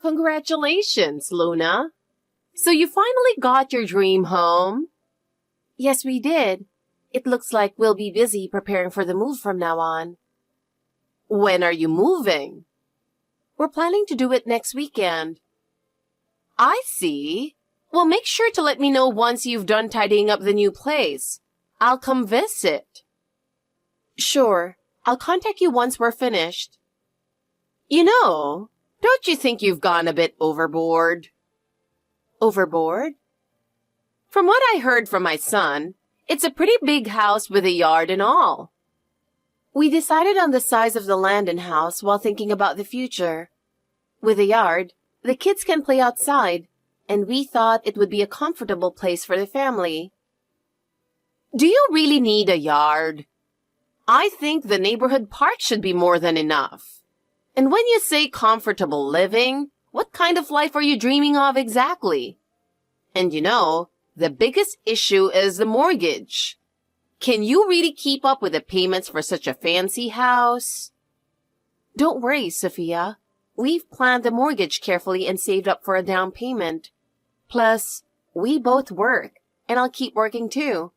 Congratulations, Luna. So you finally got your dream home? Yes, we did. It looks like we'll be busy preparing for the move from now on. When are you moving? We're planning to do it next weekend. I see. Well, make sure to let me know once you've done tidying up the new place. I'll come visit. Sure. I'll contact you once we're finished. Don't you think you've gone a bit overboard? Overboard? From what I heard from my son, it's a pretty big house with a yard and all. We decided on the size of the land and house while thinking about the future. With a yard, the kids can play outside, and we thought it would be a comfortable place for the family. Do you really need a yard? I think the neighborhood park should be more than enough. And when you say comfortable living, what kind of life are you dreaming of exactly? And the biggest issue is the mortgage. Can you really keep up with the payments for such a fancy house? Don't worry, Sophia. We've planned the mortgage carefully and saved up for a down payment. Plus, we both work, and I'll keep working too.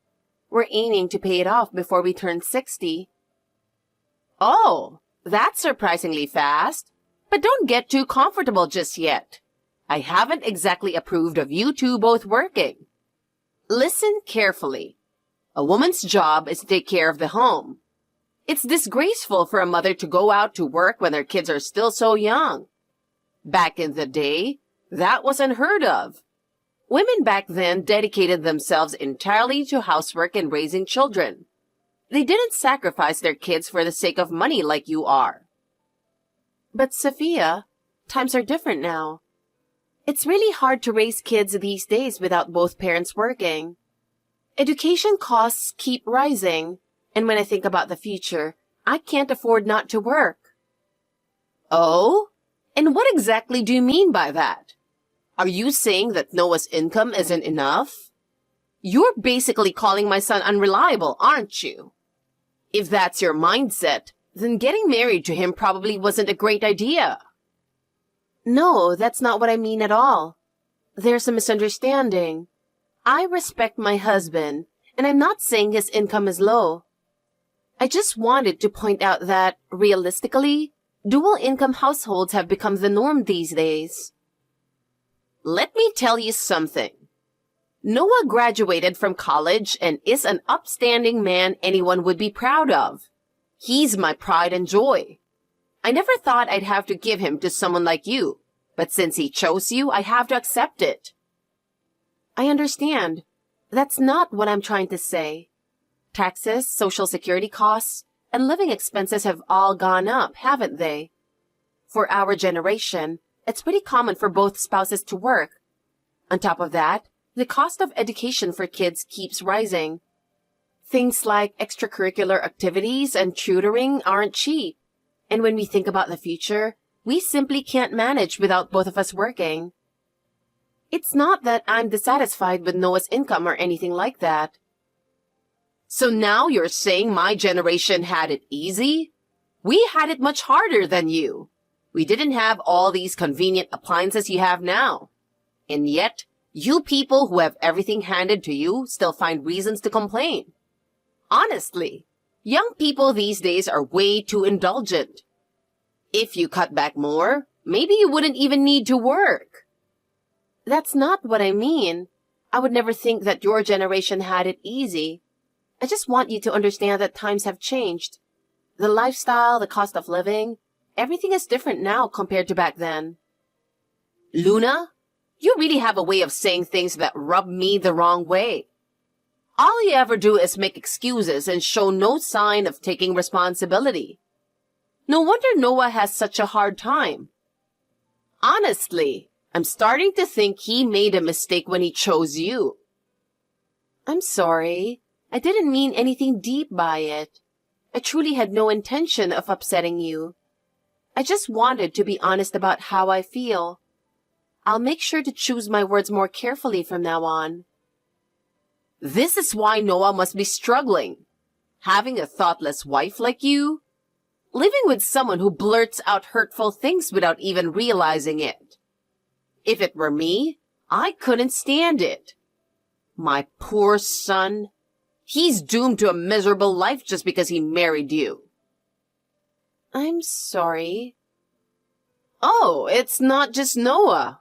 We're aiming to pay it off before we turn 60. Oh, that's surprisingly fast. But don't get too comfortable just yet. I haven't exactly approved of you two both working. Listen carefully. A woman's job is to take care of the home. It's disgraceful for a mother to go out to work when their kids are still so young. Back in the day, that was unheard of. Women back then dedicated themselves entirely to housework and raising children. They didn't sacrifice their kids for the sake of money like you are. But Sophia, times are different now. It's really hard to raise kids these days without both parents working. Education costs keep rising, and when I think about the future, I can't afford not to work. Oh? And what exactly do you mean by that? Are you saying that Noah's income isn't enough? You're basically calling my son unreliable, aren't you? If that's your mindset, then getting married to him probably wasn't a great idea. No, that's not what I mean at all. There's a misunderstanding. I respect my husband, and I'm not saying his income is low. I just wanted to point out that, realistically, dual-income households have become the norm these days. Let me tell you something. Noah graduated from college and is an upstanding man anyone would be proud of. He's my pride and joy. I never thought I'd have to give him to someone like you, but since he chose you, I have to accept it. I understand. That's not what I'm trying to say. Taxes, Social Security costs, and living expenses have all gone up, haven't they? For our generation, it's pretty common for both spouses to work. On top of that, the cost of education for kids keeps rising. Things like extracurricular activities and tutoring aren't cheap. And when we think about the future, we simply can't manage without both of us working. It's not that I'm dissatisfied with Noah's income or anything like that. So now you're saying my generation had it easy? We had it much harder than you. We didn't have all these convenient appliances you have now. And yet, you people who have everything handed to you still find reasons to complain. Honestly, young people these days are way too indulgent. If you cut back more, maybe you wouldn't even need to work. That's not what I mean. I would never think that your generation had it easy. I just want you to understand that times have changed. The lifestyle, the cost of living, everything is different now compared to back then. Luna, you really have a way of saying things that rub me the wrong way. All you ever do is make excuses and show no sign of taking responsibility. No wonder Noah has such a hard time. Honestly, I'm starting to think he made a mistake when he chose you. I'm sorry. I didn't mean anything deep by it. I truly had no intention of upsetting you. I just wanted to be honest about how I feel. I'll make sure to choose my words more carefully from now on. This is why Noah must be struggling. Having a thoughtless wife like you, living with someone who blurts out hurtful things without even realizing it. If it were me, I couldn't stand it. My poor son. He's doomed to a miserable life just because he married you. I'm sorry. Oh, it's not just Noah.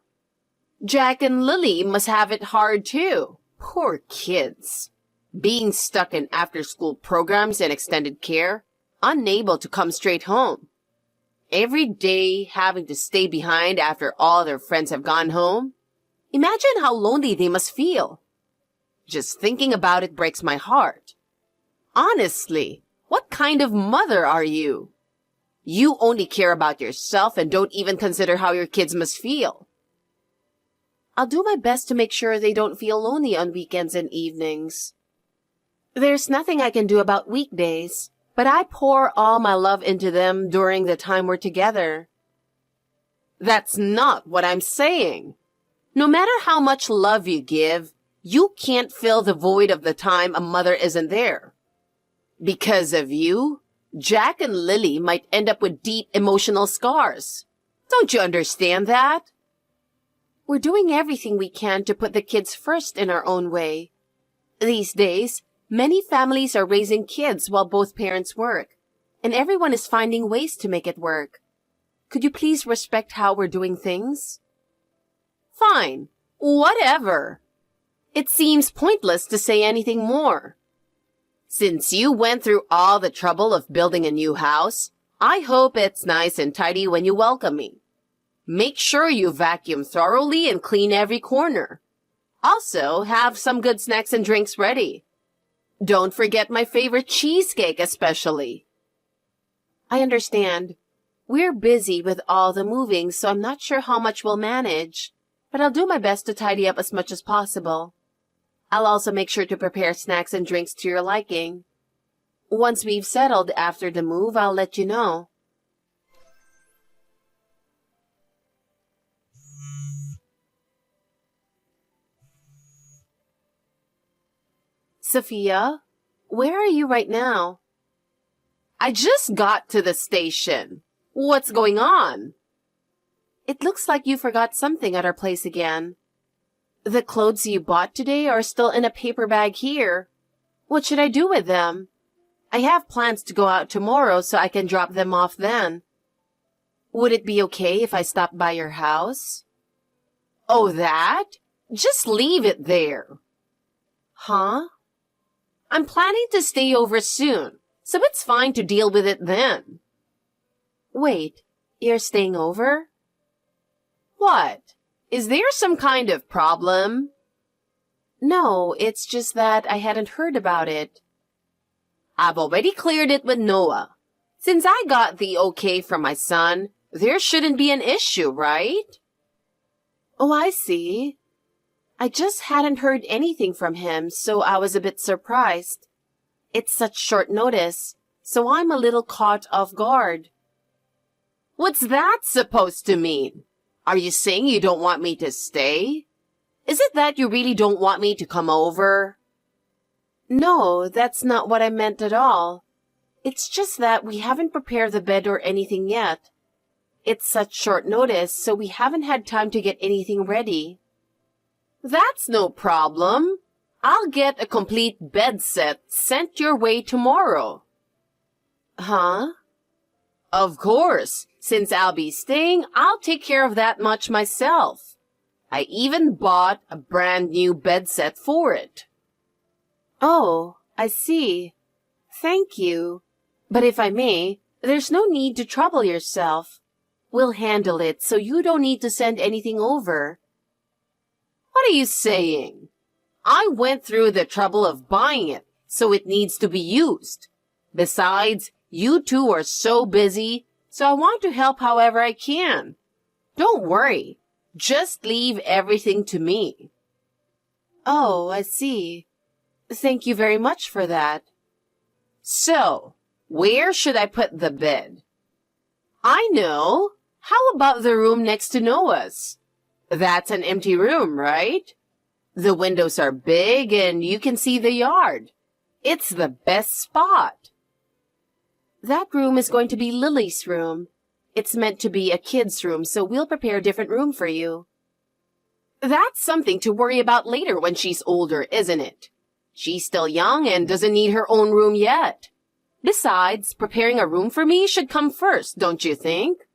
Jack and Lily must have it hard too. Poor kids. Being stuck in after-school programs and extended care, unable to come straight home. Every day having to stay behind after all their friends have gone home. Imagine how lonely they must feel. Just thinking about it breaks my heart. Honestly, what kind of mother are you? You only care about yourself and don't even consider how your kids must feel. I'll do my best to make sure they don't feel lonely on weekends and evenings. There's nothing I can do about weekdays, but I pour all my love into them during the time we're together. That's not what I'm saying. No matter how much love you give, you can't fill the void of the time a mother isn't there. Because of you, Jack and Lily might end up with deep emotional scars. Don't you understand that? We're doing everything we can to put the kids first in our own way. These days, many families are raising kids while both parents work, and everyone is finding ways to make it work. Could you please respect how we're doing things? Fine. Whatever. It seems pointless to say anything more. Since you went through all the trouble of building a new house, I hope it's nice and tidy when you welcome me. Make sure you vacuum thoroughly and clean every corner. Also, have some good snacks and drinks ready. Don't forget my favorite cheesecake especially. I understand. We're busy with all the moving, so I'm not sure how much we'll manage, but I'll do my best to tidy up as much as possible. I'll also make sure to prepare snacks and drinks to your liking. Once we've settled after the move, I'll let you know. Sophia, where are you right now? I just got to the station. What's going on? It looks like you forgot something at our place again. The clothes you bought today are still in a paper bag here. What should I do with them? I have plans to go out tomorrow so I can drop them off then. Would it be okay if I stopped by your house? Oh, that? Just leave it there. Huh? I'm planning to stay over soon, so it's fine to deal with it then. Wait, you're staying over? What? Is there some kind of problem? No, it's just that I hadn't heard about it. I've already cleared it with Noah. Since I got the okay from my son, there shouldn't be an issue, right? Oh, I see. I just hadn't heard anything from him, so I was a bit surprised. It's such short notice, so I'm a little caught off guard. What's that supposed to mean? Are you saying you don't want me to stay? Is it that you really don't want me to come over? No, that's not what I meant at all. It's just that we haven't prepared the bed or anything yet. It's such short notice, so we haven't had time to get anything ready. That's no problem. I'll get a complete bed set sent your way tomorrow. Huh? Of course. Since I'll be staying, I'll take care of that much myself. I even bought a brand new bed set for it. Oh, I see. Thank you. But if I may, there's no need to trouble yourself. We'll handle it so you don't need to send anything over. What are you saying? I went through the trouble of buying it, so it needs to be used. Besides, you two are so busy, so I want to help however I can. Don't worry. Just leave everything to me. Oh, I see. Thank you very much for that. So, where should I put the bed? I know. How about the room next to Noah's? That's an empty room, right? The windows are big and you can see the yard. It's the best spot. That room is going to be Lily's room. It's meant to be a kid's room, so we'll prepare a different room for you. That's something to worry about later when she's older, isn't it? She's still young and doesn't need her own room yet. Besides, preparing a room for me should come first, don't you think?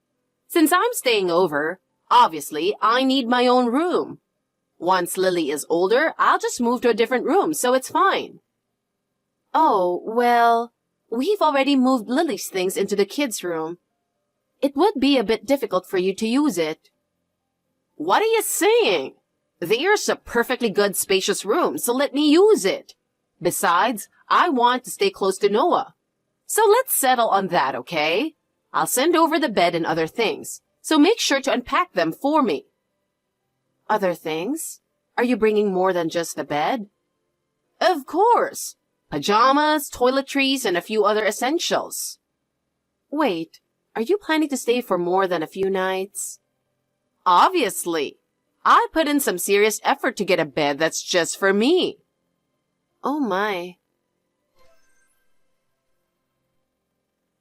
Since I'm staying over, obviously, I need my own room. Once Lily is older, I'll just move to a different room, so it's fine. Oh, well, we've already moved Lily's things into the kids' room. It would be a bit difficult for you to use it. What are you saying? There's a perfectly good spacious room, so let me use it. Besides, I want to stay close to Noah. So let's settle on that, okay? I'll send over the bed and other things, so make sure to unpack them for me. Other things? Are you bringing more than just the bed? Of course. Pajamas, toiletries, and a few other essentials. Wait, are you planning to stay for more than a few nights? Obviously. I put in some serious effort to get a bed that's just for me. Oh my.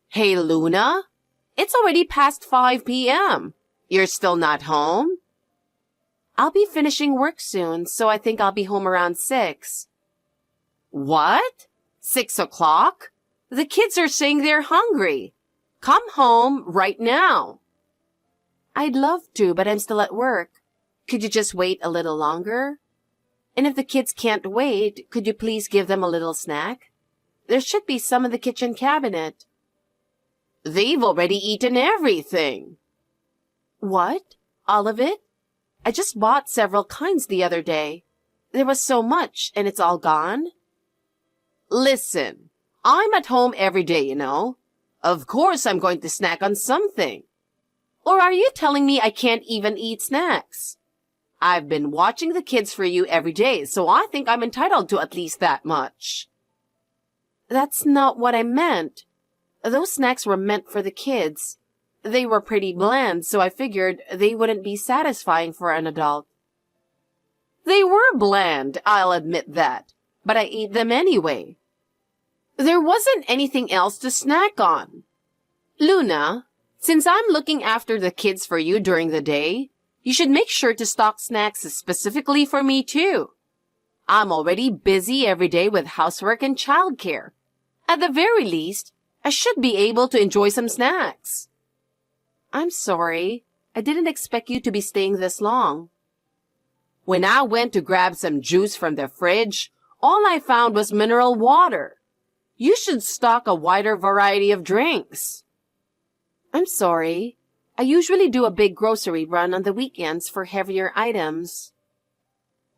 Hey, Luna. It's already past 5 p.m. You're still not home? I'll be finishing work soon, so I think I'll be home around 6. What? 6 o'clock? The kids are saying they're hungry. Come home right now. I'd love to, but I'm still at work. Could you just wait a little longer? And if the kids can't wait, could you please give them a little snack? There should be some in the kitchen cabinet. They've already eaten everything. What? All of it? I just bought several kinds the other day. There was so much, and it's all gone? Listen, I'm at home every day, you know. Of course I'm going to snack on something. Or are you telling me I can't even eat snacks? I've been watching the kids for you every day, so I think I'm entitled to at least that much. That's not what I meant. Those snacks were meant for the kids. They were pretty bland, so I figured they wouldn't be satisfying for an adult. They were bland, I'll admit that, but I ate them anyway. There wasn't anything else to snack on. Luna, since I'm looking after the kids for you during the day, you should make sure to stock snacks specifically for me too. I'm already busy every day with housework and childcare. At the very least, I should be able to enjoy some snacks. I'm sorry. I didn't expect you to be staying this long. When I went to grab some juice from the fridge, all I found was mineral water. You should stock a wider variety of drinks. I'm sorry. I usually do a big grocery run on the weekends for heavier items.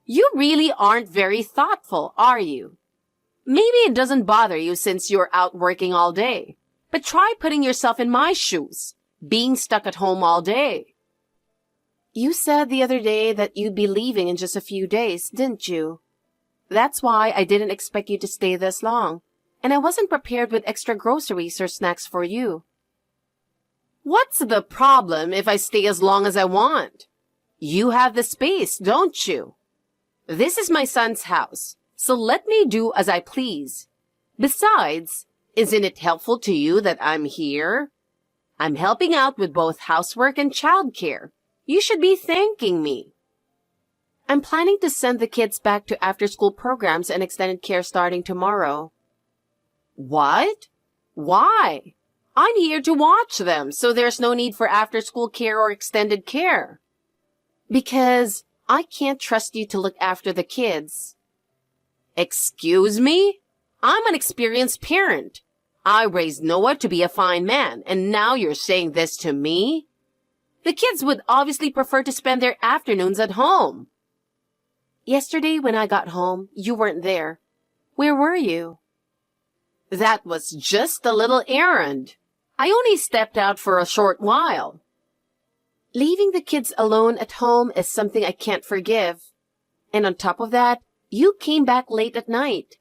You really aren't very thoughtful, are you? Maybe it doesn't bother you since you're out working all day, but try putting yourself in my shoes, being stuck at home all day. You said the other day that you'd be leaving in just a few days, didn't you? That's why I didn't expect you to stay this long, and I wasn't prepared with extra groceries or snacks for you. What's the problem if I stay as long as I want? You have the space, don't you? This is my son's house, so let me do as I please. Besides, isn't it helpful to you that I'm here? I'm helping out with both housework and childcare. You should be thanking me. I'm planning to send the kids back to after-school programs and extended care starting tomorrow. What? Why? I'm here to watch them, so there's no need for after-school care or extended care. Because I can't trust you to look after the kids. Excuse me? I'm an experienced parent. I raised Noah to be a fine man, and now you're saying this to me? The kids would obviously prefer to spend their afternoons at home. Yesterday when I got home, you weren't there. Where were you? That was just a little errand. I only stepped out for a short while. Leaving the kids alone at home is something I can't forgive. And on top of that, you came back late at night.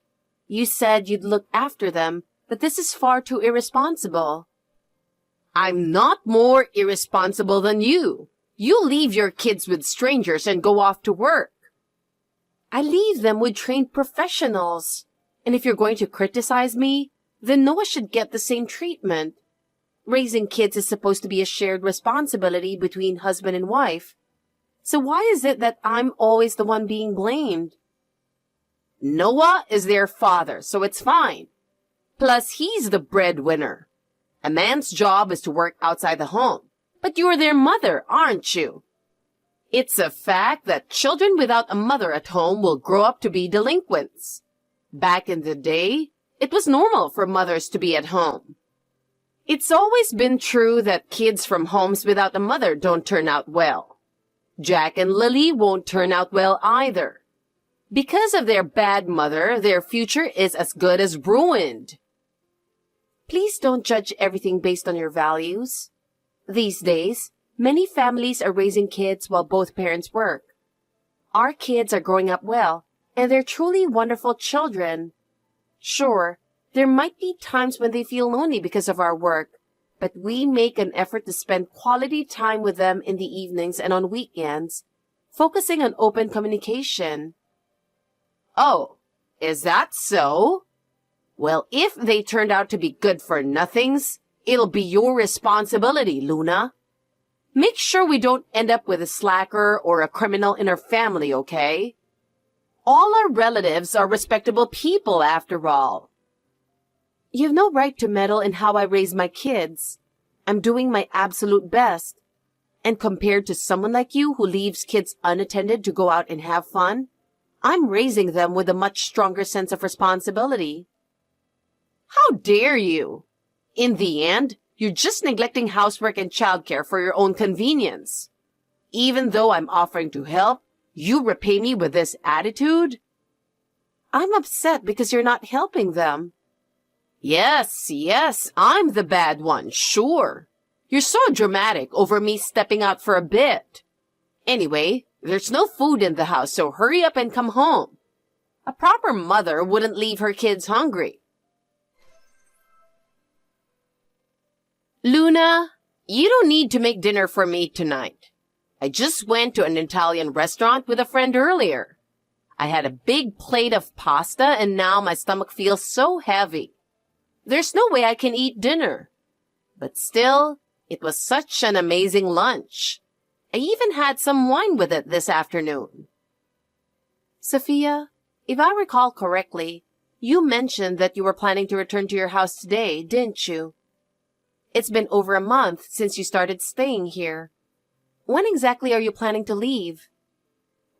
You said you'd look after them, but this is far too irresponsible. I'm not more irresponsible than you. You leave your kids with strangers and go off to work. I leave them with trained professionals. And if you're going to criticize me, then Noah should get the same treatment. Raising kids is supposed to be a shared responsibility between husband and wife. So why is it that I'm always the one being blamed? Noah is their father, so it's fine. Plus, he's the breadwinner. A man's job is to work outside the home. But you're their mother, aren't you? It's a fact that children without a mother at home will grow up to be delinquents. Back in the day, it was normal for mothers to be at home. It's always been true that kids from homes without a mother don't turn out well. Jack and Lily won't turn out well either. Because of their bad mother, their future is as good as ruined. Please don't judge everything based on your values. These days, many families are raising kids while both parents work. Our kids are growing up well, and they're truly wonderful children. Sure, there might be times when they feel lonely because of our work, but we make an effort to spend quality time with them in the evenings and on weekends, focusing on open communication. Oh, is that so? Well, if they turned out to be good for nothings, it'll be your responsibility, Luna. Make sure we don't end up with a slacker or a criminal in our family, okay? All our relatives are respectable people, after all. You've no right to meddle in how I raise my kids. I'm doing my absolute best. And compared to someone like you who leaves kids unattended to go out and have fun, I'm raising them with a much stronger sense of responsibility. How dare you? In the end, you're just neglecting housework and childcare for your own convenience. Even though I'm offering to help, you repay me with this attitude? I'm upset because you're not helping them. Yes, I'm the bad one, sure. You're so dramatic over me stepping out for a bit. Anyway, there's no food in the house, so hurry up and come home. A proper mother wouldn't leave her kids hungry. Luna, you don't need to make dinner for me tonight. I just went to an Italian restaurant with a friend earlier. I had a big plate of pasta and now my stomach feels so heavy. There's no way I can eat dinner. But still, it was such an amazing lunch. I even had some wine with it this afternoon. Sophia, if I recall correctly, you mentioned that you were planning to return to your house today, didn't you? It's been over a month since you started staying here. When exactly are you planning to leave?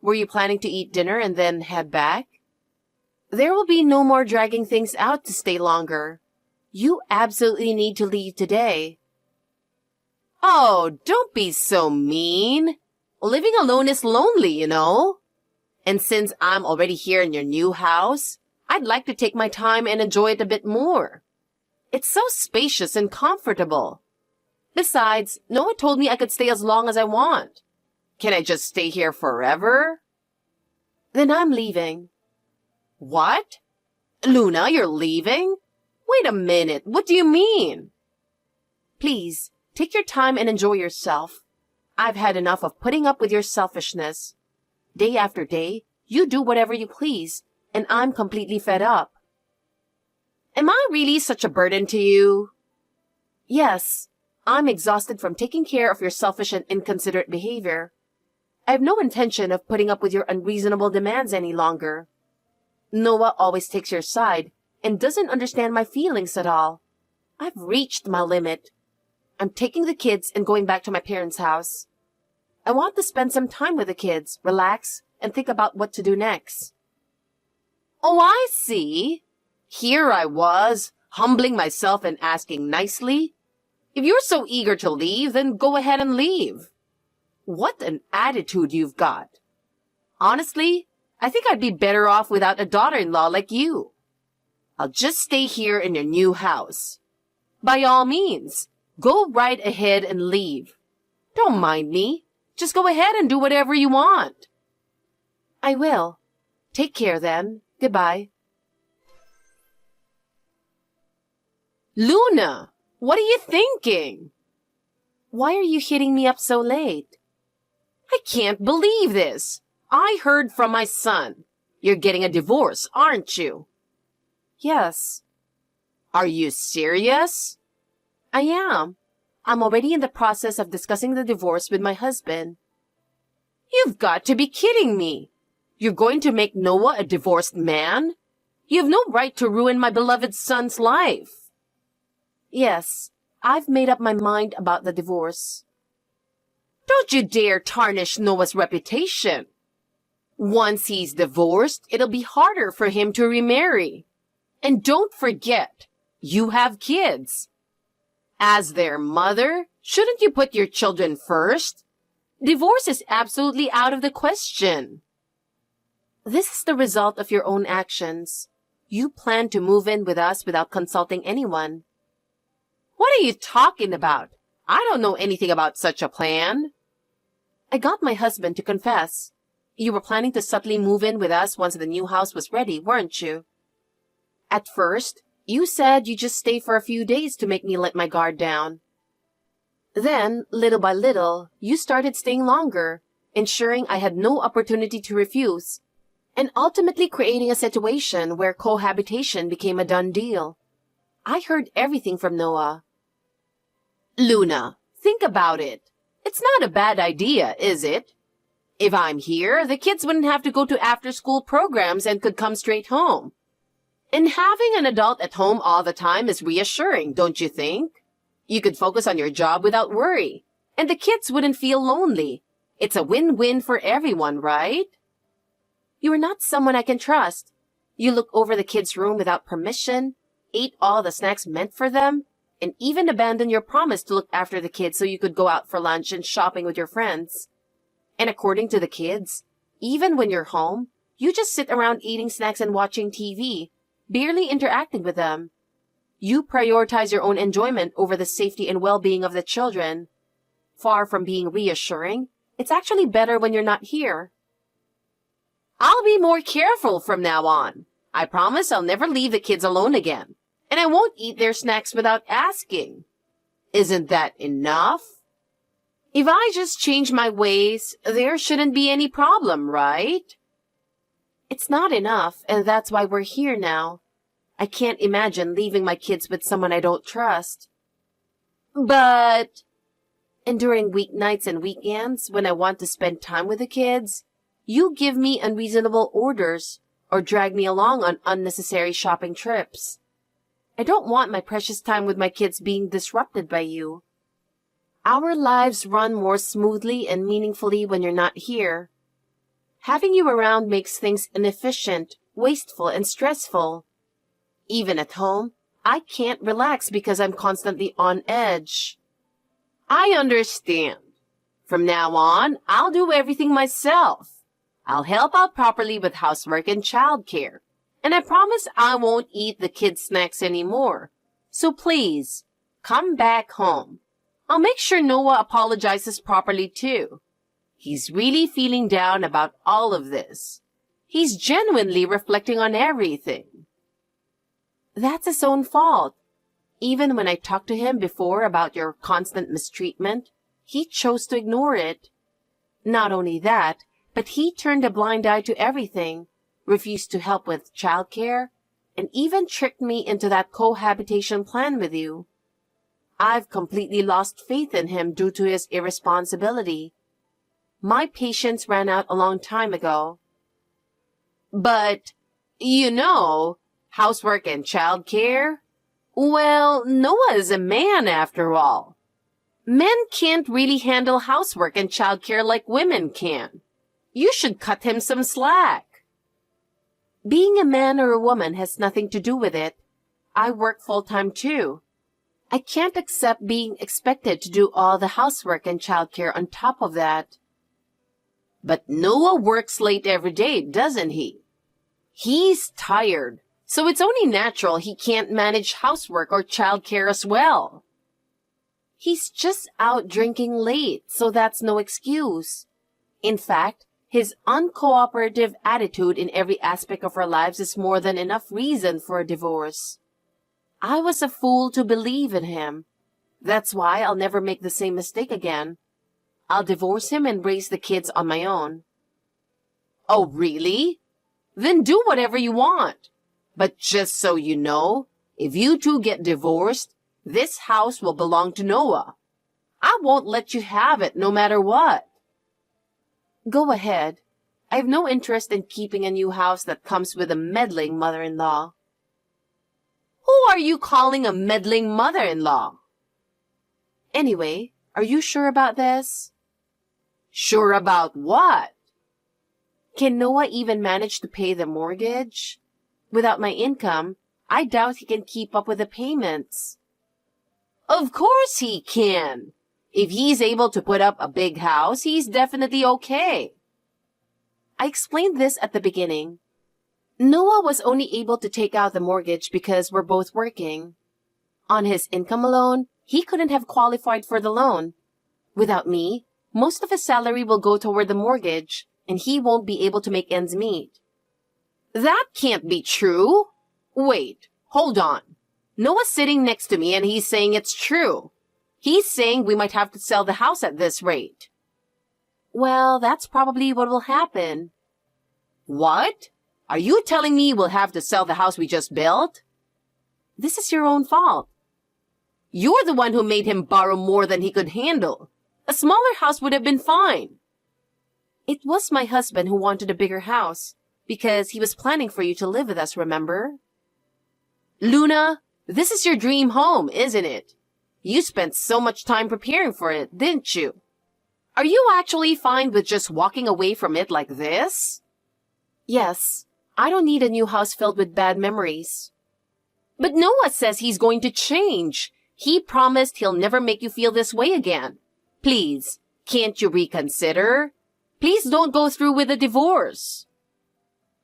Were you planning to eat dinner and then head back? There will be no more dragging things out to stay longer. You absolutely need to leave today. Oh, don't be so mean. Living alone is lonely, you know. And since I'm already here in your new house, I'd like to take my time and enjoy it a bit more. It's so spacious and comfortable. Besides, Noah told me I could stay as long as I want. Can I just stay here forever? Then I'm leaving. What? Luna, you're leaving? Wait a minute, what do you mean? Please, take your time and enjoy yourself. I've had enough of putting up with your selfishness. Day after day, you do whatever you please, and I'm completely fed up. Am I really such a burden to you? Yes, I'm exhausted from taking care of your selfish and inconsiderate behavior. I have no intention of putting up with your unreasonable demands any longer. Noah always takes your side and doesn't understand my feelings at all. I've reached my limit. I'm taking the kids and going back to my parents' house. I want to spend some time with the kids, relax, and think about what to do next. Oh, I see. Here I was, humbling myself and asking nicely. If you're so eager to leave, then go ahead and leave. What an attitude you've got. Honestly, I think I'd be better off without a daughter-in-law like you. I'll just stay here in your new house. By all means, go right ahead and leave. Don't mind me. Just go ahead and do whatever you want. I will. Take care then. Goodbye. Luna, what are you thinking? Why are you hitting me up so late? I can't believe this. I heard from my son. You're getting a divorce, aren't you? Yes. Are you serious? I am. I'm already in the process of discussing the divorce with my husband. You've got to be kidding me. You're going to make Noah a divorced man? You have no right to ruin my beloved son's life. Yes, I've made up my mind about the divorce. Don't you dare tarnish Noah's reputation. Once he's divorced, it'll be harder for him to remarry. And don't forget, you have kids. As their mother, shouldn't you put your children first? Divorce is absolutely out of the question. This is the result of your own actions. You plan to move in with us without consulting anyone. What are you talking about? I don't know anything about such a plan. I got my husband to confess. You were planning to subtly move in with us once the new house was ready, weren't you? At first, you said you'd just stay for a few days to make me let my guard down. Then, little by little, you started staying longer, ensuring I had no opportunity to refuse, and ultimately creating a situation where cohabitation became a done deal. I heard everything from Noah. Luna, think about it. It's not a bad idea, is it? If I'm here, the kids wouldn't have to go to after-school programs and could come straight home. And having an adult at home all the time is reassuring, don't you think? You could focus on your job without worry, and the kids wouldn't feel lonely. It's a win-win for everyone, right? You are not someone I can trust. You look over the kids' room without permission, ate all the snacks meant for them, and even abandoned your promise to look after the kids so you could go out for lunch and shopping with your friends. And according to the kids, even when you're home, you just sit around eating snacks and watching TV, barely interacting with them. You prioritize your own enjoyment over the safety and well-being of the children. Far from being reassuring, it's actually better when you're not here. I'll be more careful from now on. I promise I'll never leave the kids alone again, and I won't eat their snacks without asking. Isn't that enough? If I just change my ways, there shouldn't be any problem, right? It's not enough, and that's why we're here now. I can't imagine leaving my kids with someone I don't trust. But... And during weeknights and weekends, when I want to spend time with the kids, you give me unreasonable orders or drag me along on unnecessary shopping trips. I don't want my precious time with my kids being disrupted by you. Our lives run more smoothly and meaningfully when you're not here. Having you around makes things inefficient, wasteful, and stressful. Even at home, I can't relax because I'm constantly on edge. I understand. From now on, I'll do everything myself. I'll help out properly with housework and childcare. And I promise I won't eat the kids' snacks anymore. So please, come back home. I'll make sure Noah apologizes properly too. He's really feeling down about all of this. He's genuinely reflecting on everything. That's his own fault. Even when I talked to him before about your constant mistreatment, he chose to ignore it. Not only that, but he turned a blind eye to everything, refused to help with childcare, and even tricked me into that cohabitation plan with you. I've completely lost faith in him due to his irresponsibility. My patience ran out a long time ago. But, housework and childcare? Well, Noah is a man after all. Men can't really handle housework and childcare like women can. You should cut him some slack. Being a man or a woman has nothing to do with it. I work full-time too. I can't accept being expected to do all the housework and childcare on top of that. But Noah works late every day, doesn't he? He's tired, so it's only natural he can't manage housework or childcare as well. He's just out drinking late, so that's no excuse. In fact, his uncooperative attitude in every aspect of our lives is more than enough reason for a divorce. I was a fool to believe in him. That's why I'll never make the same mistake again. I'll divorce him and raise the kids on my own. Oh, really? Then do whatever you want. But just so you know, if you two get divorced, this house will belong to Noah. I won't let you have it no matter what. Go ahead. I have no interest in keeping a new house that comes with a meddling mother-in-law. Who are you calling a meddling mother-in-law? Anyway, are you sure about this? Sure about what? Can Noah even manage to pay the mortgage? Without my income, I doubt he can keep up with the payments. Of course he can. If he's able to put up a big house, he's definitely okay. I explained this at the beginning. Noah was only able to take out the mortgage because we're both working. On his income alone, he couldn't have qualified for the loan. Without me, most of his salary will go toward the mortgage, and he won't be able to make ends meet. That can't be true. Wait, hold on. Noah's sitting next to me and he's saying it's true. He's saying we might have to sell the house at this rate. Well, that's probably what will happen. What? Are you telling me we'll have to sell the house we just built? This is your own fault. You're the one who made him borrow more than he could handle. A smaller house would have been fine. It was my husband who wanted a bigger house, because he was planning for you to live with us, remember? Luna, this is your dream home, isn't it? You spent so much time preparing for it, didn't you? Are you actually fine with just walking away from it like this? Yes, I don't need a new house filled with bad memories. But Noah says he's going to change. He promised he'll never make you feel this way again. Please, can't you reconsider? Please don't go through with a divorce.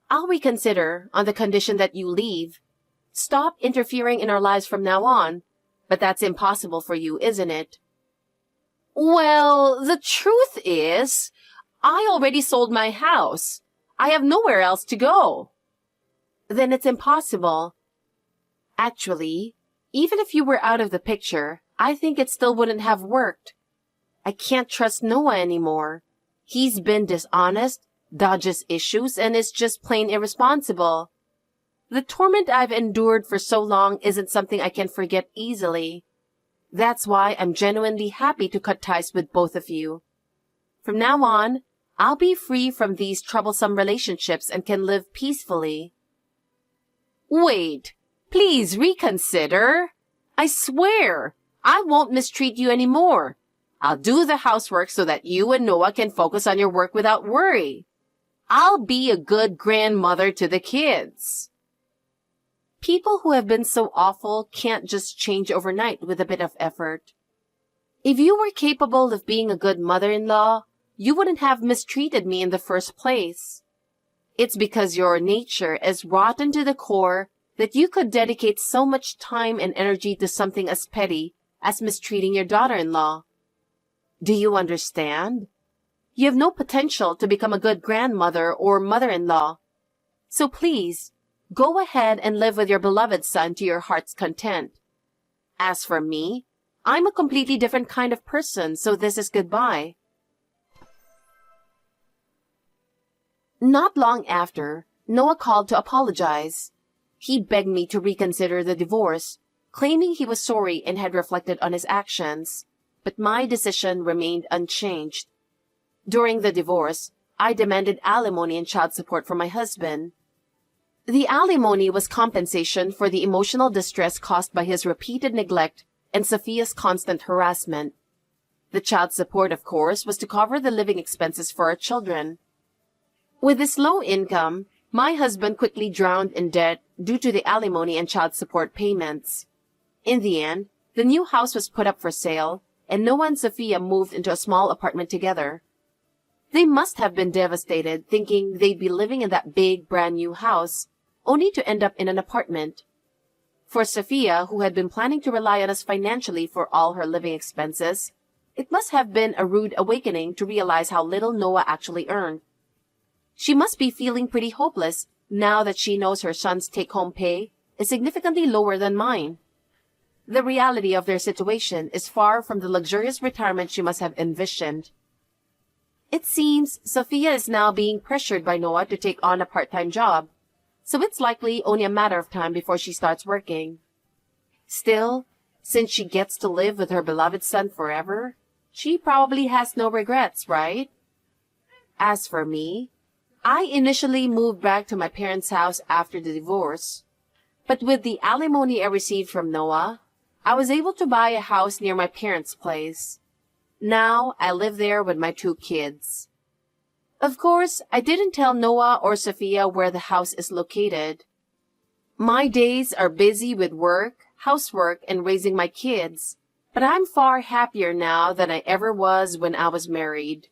I'll reconsider on the condition that you leave. Stop interfering in our lives from now on. But that's impossible for you, isn't it? Well, the truth is, I already sold my house. I have nowhere else to go. Then it's impossible. Actually, even if you were out of the picture, I think it still wouldn't have worked. I can't trust Noah anymore. He's been dishonest, dodges issues, and is just plain irresponsible. The torment I've endured for so long isn't something I can forget easily. That's why I'm genuinely happy to cut ties with both of you. From now on, I'll be free from these troublesome relationships and can live peacefully. Wait, please reconsider. I swear, I won't mistreat you anymore. I'll do the housework so that you and Noah can focus on your work without worry. I'll be a good grandmother to the kids. People who have been so awful can't just change overnight with a bit of effort. If you were capable of being a good mother-in-law, you wouldn't have mistreated me in the first place. It's because your nature is rotten to the core that you could dedicate so much time and energy to something as petty as mistreating your daughter-in-law. Do you understand? You have no potential to become a good grandmother or mother-in-law. So please, go ahead and live with your beloved son to your heart's content. As for me, I'm a completely different kind of person, so this is goodbye. Not long after, Noah called to apologize. He begged me to reconsider the divorce, claiming he was sorry and had reflected on his actions, but my decision remained unchanged. During the divorce, I demanded alimony and child support from my husband. The alimony was compensation for the emotional distress caused by his repeated neglect and Sophia's constant harassment. The child support, of course, was to cover the living expenses for our children. With his low income, my husband quickly drowned in debt due to the alimony and child support payments. In the end, the new house was put up for sale, and Noah and Sophia moved into a small apartment together. They must have been devastated, thinking they'd be living in that big, brand-new house, only to end up in an apartment. For Sophia, who had been planning to rely on us financially for all her living expenses, it must have been a rude awakening to realize how little Noah actually earned. She must be feeling pretty hopeless now that she knows her son's take-home pay is significantly lower than mine. The reality of their situation is far from the luxurious retirement she must have envisioned. It seems Sophia is now being pressured by Noah to take on a part-time job, so it's likely only a matter of time before she starts working. Still, since she gets to live with her beloved son forever, she probably has no regrets, right? As for me, I initially moved back to my parents' house after the divorce. But with the alimony I received from Noah, I was able to buy a house near my parents' place. Now, I live there with my 2 kids. Of course, I didn't tell Noah or Sophia where the house is located. My days are busy with work, housework, and raising my kids, but I'm far happier now than I ever was when I was married.